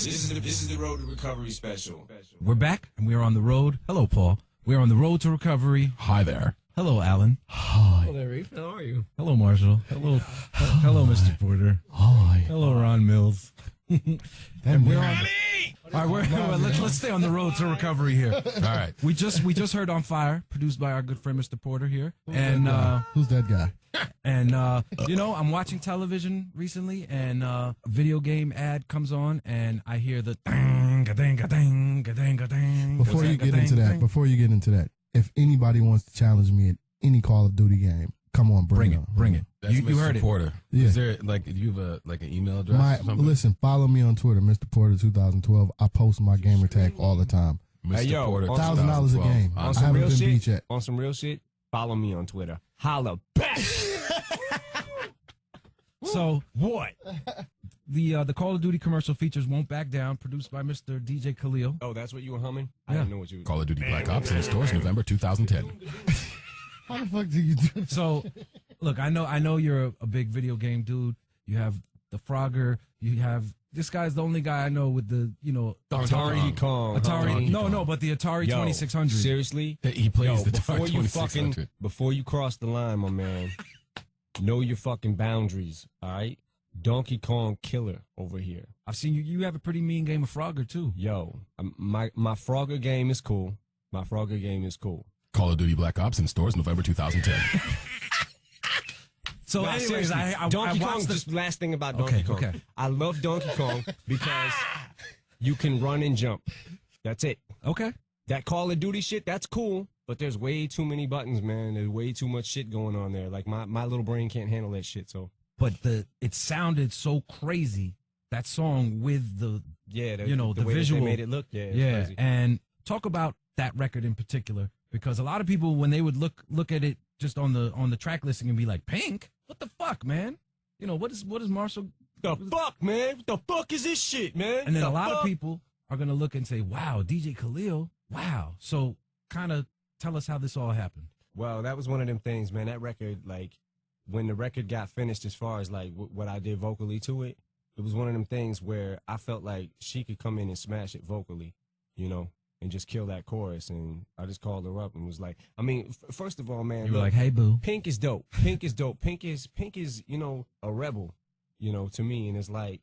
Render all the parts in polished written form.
This is the Road to Recovery special. We're back, and we are on the road. Hello, Paul. We're on the road to recovery. Hi there. Hello, Alan. Hi. Hello there, Reef. How are you? Hello, Marshall. Hello, Mr. Porter. Hi. Hello, Ron Mills. And we're on. All right, let's stay on the road to recovery here. All right. We just heard "On Fire," produced by our good friend Mr. Porter here, Who's that guy? and I'm watching television recently, and a video game ad comes on, and I hear the ding, ding, ding, ding, ding. Before you get into that, if anybody wants to challenge me at any Call of Duty game, come on, bring it. Bring it. That's You heard Mr. it. Porter. Yeah. Is there like do you have an email address? or something? Listen, follow me on Twitter, Mr. Porter 2012. I post my gamer tag all the time. Mr. Hey, yo, Porter, $1,000 a 2012. game. On I some haven't real been shit. beat yet. On some real shit. Follow me on Twitter. Holla back. So What? the Call of Duty commercial features "Won't Back Down," produced by Mr. DJ Khalil. Oh, that's what you were humming? I Yeah. didn't know what you were. Call of Duty Black Ops in stores November 2010. How the fuck do you do that? So, look, I know you're a big video game dude. You have the Frogger. You have this guy's the only guy I know with the Donkey Kong. Atari. No, but the Atari Yo, 2600. Seriously? He plays the before Atari you 2600. before you cross the line, my man, know your fucking boundaries, all right? Donkey Kong killer over here. I've seen you. You have a pretty mean game of Frogger too. Yo, my Frogger game is cool. My Frogger game is cool. Call of Duty Black Ops in stores November 2010. So, Nah, anyways, seriously, I Donkey Kong. watched Just last thing about Donkey Kong. Okay. I love Donkey Kong because you can run and jump. That's it. Okay. That Call of Duty shit, that's cool, but there's way too many buttons, man. There's way too much shit going on there. Like my little brain can't handle that shit. So But it sounded so crazy, that song with the yeah, the way that visual they made it look, it's yeah. crazy. And talk about that record in particular, because a lot of people, when they would look at it just on the track listing and be like, Pink, what the fuck, man? What is Marshall? The fuck, man? What the fuck is this shit, man? And then The a lot fuck? of people are gonna look and say, wow, DJ Khalil, wow. So kind of tell us how this all happened. Well, that was one of them things, man. That record, like, when the record got finished, as far as like what I did vocally to it, it was one of them things where I felt like she could come in and smash it vocally, and just kill that chorus. And I just called her up and was like, I mean, first of all, man, You were look, like, hey, boo. Pink is dope. Pink is dope. Pink is a rebel, to me. And it's like,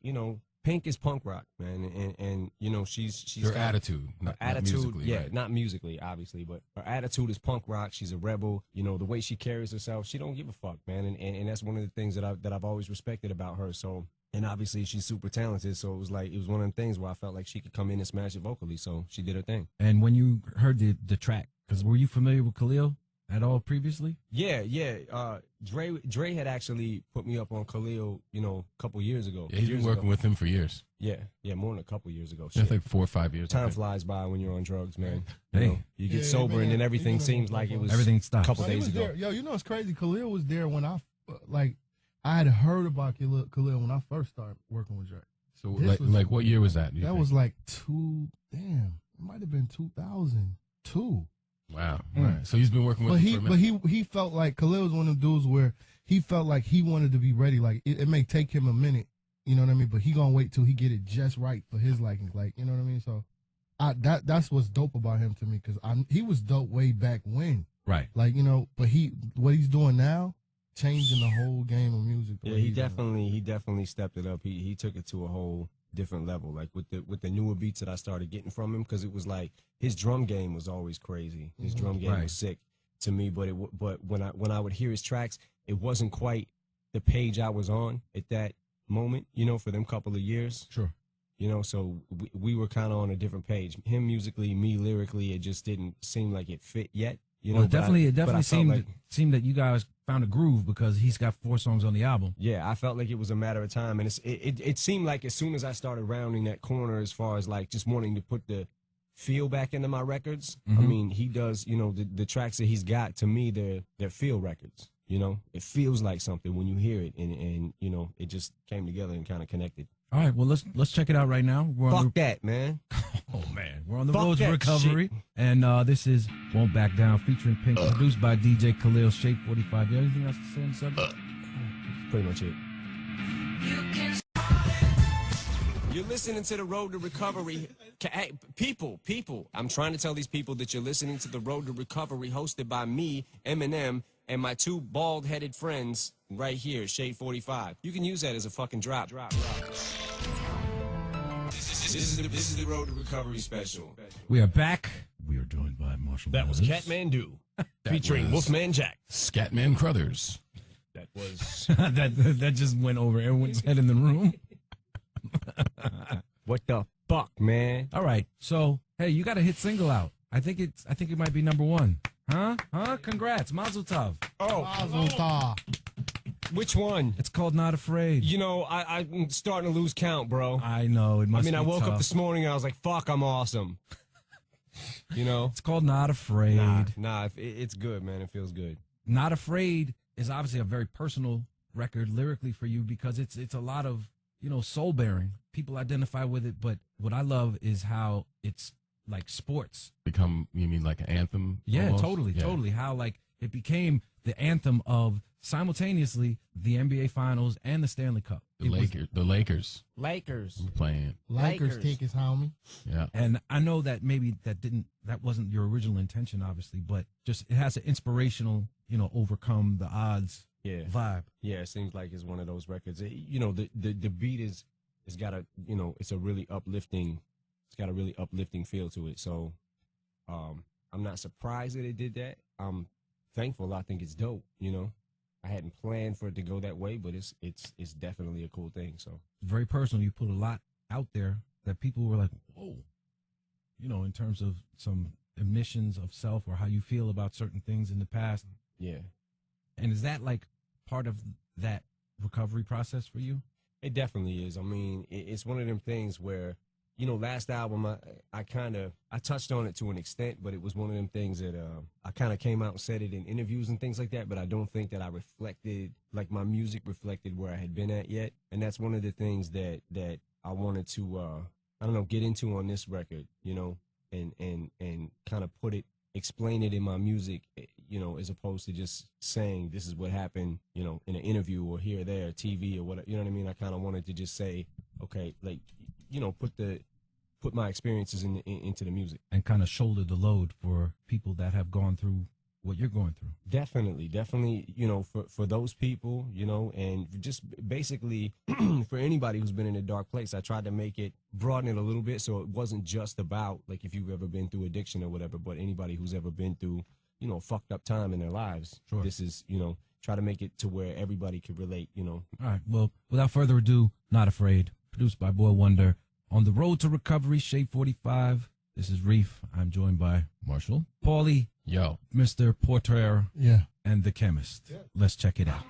Pink is punk rock, man. And she's Her got attitude, not attitude, musically, yeah, right? not musically, obviously, but her attitude is punk rock. She's a rebel. The way she carries herself, she don't give a fuck, man. And that's one of the things that I've always respected about her. So, and obviously she's super talented. So it was one of them things where I felt like she could come in and smash it vocally. So she did her thing. And when you heard the track, because were you familiar with Khalil at all previously? Yeah. Dre had actually put me up on Khalil, a couple years ago. Yeah, he's been working with him for years. Yeah, more than a couple years ago. Yeah, Shit. like 4 or 5 years. Time I think. flies by when you're on drugs, man. Hey. You get Yeah, sober, and then man, everything you know, seems like it was Everything stops. a couple He days was ago. there. Yo, it's crazy. Khalil was there when I had heard about Khalil when I first started working with Dre. So, This was- like, what year was that? That was like it might have been 2002. Wow. Right. So he's been working with But him for a minute. he felt like Khalil was one of them dudes where he felt like he wanted to be ready. Like it may take him a minute, you know what I mean? But he gonna wait till he get it just right for his liking, like, you know what I mean? So that's what's dope about him to me, because he was dope way back when, Right. like, but what he's doing now, changing the whole game of music. the Yeah, way he he's doing it. definitely stepped it up. He took it to a whole different level, like with the newer beats that I started getting from him, because it was like his drum game was always crazy. His drum game Right. was sick to me, but when I would hear his tracks, it wasn't quite the page I was on at that moment, for them couple of years. Sure. So we were kind of on a different page. Him musically, me lyrically, it just didn't seem like it fit yet. Well, it definitely but I felt seemed like, seemed that you guys found a groove, because he's got 4 songs on the album. yeah, I felt like it was a matter of time, and it seemed like as soon as I started rounding that corner, as far as like just wanting to put the feel back into my records. I mean, he does, the tracks that he's got, to me, they're feel records. It feels like something when you hear it, and it just came together and kind of connected. All right, well, let's check it out right now. We're on Fuck that, man. Oh man, we're on the Fuck road to that recovery, and this is "Won't Back Down" featuring Pink, produced by DJ Khalil, Shape 45. You have anything else to say on the subject? That's pretty much it. You're listening to the Road to Recovery. Hey, people, I'm trying to tell these people that you're listening to the Road to Recovery hosted by me, Eminem, and my two bald-headed friends right here, Shade 45. You can use that as a fucking drop. This is the Road to Recovery special. We are back. We are joined by Marshall. That was Mathers. Catmandu featuring Wolfman Jack. Scatman Crothers. That was that just went over everyone's head in the room. What the fuck, man? All right, so hey, you got a hit single out. I think it might be number one. Huh? Congrats, Mazel Tov. Mazel tov. Which one? It's called Not Afraid. You know, I'm starting to lose count, bro. I know it must. I woke tough. up this morning and I was like, "Fuck, I'm awesome." You know, It's called Not Afraid. Nah, it's good, man. It feels good. Not Afraid is obviously a very personal record lyrically for you because it's a lot of, soul bearing. People identify with it, but what I love is how it's like sports. You mean like an anthem? Yeah, almost? totally. How like it became the anthem of simultaneously the NBA Finals and the Stanley Cup. The Lakers Lakers. playing. Lakers tickets, homie. Yeah. And I know that maybe that wasn't your original intention, obviously, but just it has an inspirational, overcome the odds vibe. Yeah, it seems like it's one of those records. The beat is got a it's a really uplifting. It's got a really uplifting feel to it. So, I'm not surprised that it did that. I'm thankful. I think it's dope. I hadn't planned for it to go that way, but it's definitely a cool thing. So Very personal. You put a lot out there that people were like, whoa, in terms of some admissions of self or how you feel about certain things in the past. yeah, And is that like part of that recovery process for you? it definitely is. I mean, it's one of them things where, last album, I touched on it to an extent, but it was one of them things that I kind of came out and said it in interviews and things like that, but I don't think that I reflected, like my music reflected where I had been at yet. And that's one of the things that I wanted to, get into on this record, and kind of explain it in my music, as opposed to just saying this is what happened, in an interview or here or there, TV or whatever, you know what I mean? I kind of wanted to just say, okay, like, put my experiences into the music. And kind of shoulder the load for people that have gone through what you're going through. Definitely, for those people, and just basically for anybody who's been in a dark place, I tried to broaden it a little bit so it wasn't just about, like, if you've ever been through addiction or whatever, but anybody who's ever been through, a fucked up time in their lives. Sure. This is, try to make it to where everybody could relate, All right, well, without further ado, Not Afraid, produced by Boy Wonder. On the Road to Recovery, Shade 45. This is Reef. I'm joined by Marshall, Paulie, Yo. Mr. Porter, Yeah. and The Chemist. Let's check it out.